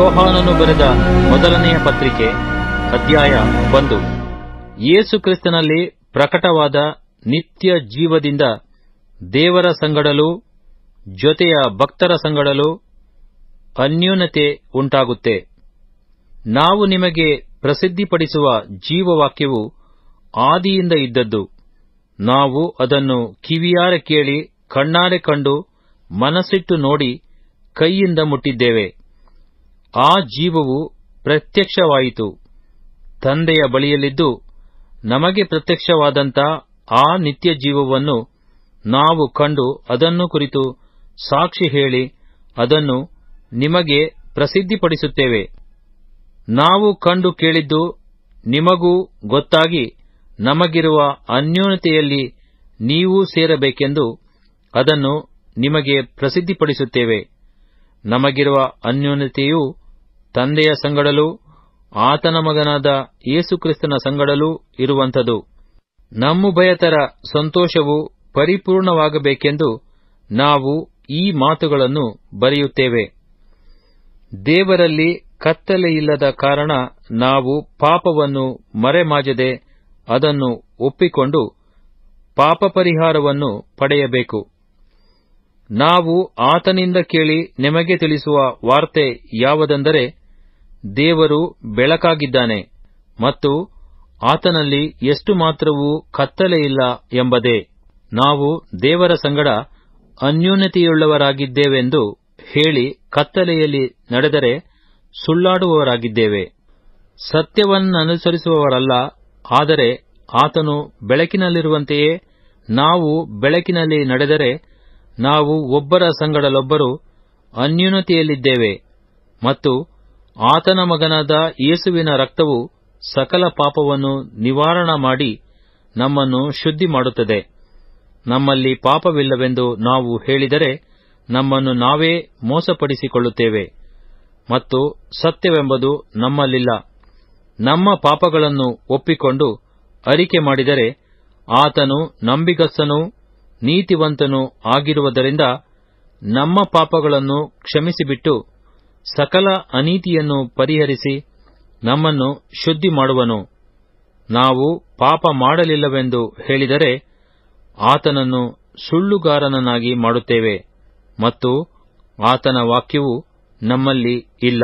ಯೋಹಾನನು ಬರೆದ ಮೊದಲನೆಯ ಪತ್ರಿಕೆ ಅಧ್ಯಾಯ 1. ಯೇಸು ಕ್ರಿಸ್ತನಲ್ಲಿ ಪ್ರಕಟವಾದ ನಿತ್ಯ ಜೀವದಿಂದ ದೇವರ ಸಂಗಡಲೂ ಜೊತೆಯ ಭಕ್ತರ ಸಂಗಡಲೂ ಅನ್ಯೋನ್ಯತೆ ಉಂಟಾಗುತ್ತೆ. ನಾವು ನಿಮಗೆ ಪ್ರಸಿದ್ಧಿಪಡಿಸುವ ಜೀವವಾಕ್ಯವು ಆದಿಯಿಂದ ಇದ್ದದ್ದು. ನಾವು ಅದನ್ನು ಕಿವಿಯಾರೆ ಕೇಳಿ, ಕಣ್ಣಾರೆ ಕಂಡು, ಮನಸ್ಸಿಟ್ಟು ನೋಡಿ, ಕೈಯಿಂದ ಮುಟ್ಟಿದ್ದೇವೆ. ಆ ಜೀವವು ಪ್ರತ್ಯಕ್ಷವಾಯಿತು, ತಂದೆಯ ಬಳಿಯಲ್ಲಿದ್ದು ನಮಗೆ ಪ್ರತ್ಯಕ್ಷವಾದಂಥ ಆ ನಿತ್ಯ ಜೀವವನ್ನು ನಾವು ಕಂಡು ಅದನ್ನು ಕುರಿತು ಸಾಕ್ಷಿ ಹೇಳಿ ಅದನ್ನು ನಿಮಗೆ ಪ್ರಸಿದ್ಧಿಪಡಿಸುತ್ತೇವೆ. ನಾವು ಕಂಡು ಕೇಳಿದ್ದು ನಿಮಗೂ ಗೊತ್ತಾಗಿ ನಮಗಿರುವ ಅನ್ಯೋನ್ಯತೆಯಲ್ಲಿ ನೀವೂ ಸೇರಬೇಕೆಂದು ಅದನ್ನು ನಿಮಗೆ ಪ್ರಸಿದ್ಧಿಪಡಿಸುತ್ತೇವೆ. ನಮಗಿರುವ ಅನ್ಯೋನ್ಯತೆಯು ತಂದೆಯ ಸಂಗಡಲೂ ಆತನ ಮಗನಾದ ಯೇಸುಕ್ರಿಸ್ತನ ಸಂಗಡಲೂ ಇರುವಂಥದು. ನಮ್ಮುಭಯತರ ಸಂತೋಷವು ಪರಿಪೂರ್ಣವಾಗಬೇಕೆಂದು ನಾವು ಈ ಮಾತುಗಳನ್ನು ಬರೆಯುತ್ತೇವೆ. ದೇವರಲ್ಲಿ ಕತ್ತಲೆಯಿಲ್ಲದ ಕಾರಣ ನಾವು ಪಾಪವನ್ನು ಮರೆಮಾಚದೆ ಅದನ್ನು ಒಪ್ಪಿಕೊಂಡು ಪಾಪಪರಿಹಾರವನ್ನು ಪಡೆಯಬೇಕು. ನಾವು ಆತನಿಂದ ಕೇಳಿ ನಿಮಗೆ ತಿಳಿಸುವ ವಾರ್ತೆ ಯಾವುದೆಂದರೆ, ದೇವರು ಬೆಳಕಾಗಿದ್ದಾನೆ ಮತ್ತು ಆತನಲ್ಲಿ ಎಷ್ಟು ಮಾತ್ರವೂ ಕತ್ತಲೆಯಿಲ್ಲ ಎಂಬುದೇ. ನಾವು ದೇವರ ಸಂಗಡ ಅನ್ಯೋನ್ಯತೆಯುಳ್ಳವರಾಗಿದ್ದೇವೆಂದು ಹೇಳಿ ಕತ್ತಲೆಯಲ್ಲಿ ನಡೆದರೆ ಸುಳ್ಳಾಡುವವರಾಗಿದ್ದೇವೆ, ಸತ್ಯವನ್ನನುಸರಿಸುವವರಲ್ಲ. ಆದರೆ ಆತನು ಬೆಳಕಿನಲ್ಲಿರುವಂತೆಯೇ ನಾವು ಬೆಳಕಿನಲ್ಲಿ ನಡೆದರೆ ನಾವು ಒಬ್ಬರ ಸಂಗಡಲೊಬ್ಬರು ಅನ್ಯೋನ್ಯತೆಯಲ್ಲಿದ್ದೇವೆ. ಮತ್ತು ಆತನ ಮಗನಾದ ಯೇಸುವಿನ ರಕ್ತವು ಸಕಲ ಪಾಪವನ್ನು ನಿವಾರಣೆ ಮಾಡಿ ನಮ್ಮನ್ನು ಶುದ್ಧಿ ಮಾಡುತ್ತದೆ. ನಮ್ಮಲ್ಲಿ ಪಾಪವಿಲ್ಲವೆಂದು ನಾವು ಹೇಳಿದರೆ ನಮ್ಮನ್ನು ನಾವೇ ಮೋಸಪಡಿಸಿಕೊಳ್ಳುತ್ತೇವೆ ಮತ್ತು ಸತ್ಯವೆಂಬುದು ನಮ್ಮಲ್ಲಿಲ್ಲ. ನಮ್ಮ ಪಾಪಗಳನ್ನು ಒಪ್ಪಿಕೊಂಡು ಅರಿಕೆ ಮಾಡಿದರೆ ಆತನು ನಂಬಿಗಸ್ತನೂ ನೀತಿವಂತನೂ ಆಗಿರುವುದರಿಂದ ನಮ್ಮ ಪಾಪಗಳನ್ನು ಕ್ಷಮಿಸಿಬಿಟ್ಟು ಸಕಲ ಅನೀತಿಯನ್ನು ಪರಿಹರಿಸಿ ನಮ್ಮನ್ನು ಶುದ್ಧಿ ಮಾಡುವನು. ನಾವು ಪಾಪ ಮಾಡಲಿಲ್ಲವೆಂದು ಹೇಳಿದರೆ ಆತನನ್ನು ಸುಳ್ಳುಗಾರನನ್ನಾಗಿ ಮಾಡುತ್ತೇವೆ ಮತ್ತು ಆತನ ವಾಕ್ಯವು ನಮ್ಮಲ್ಲಿ ಇಲ್ಲ.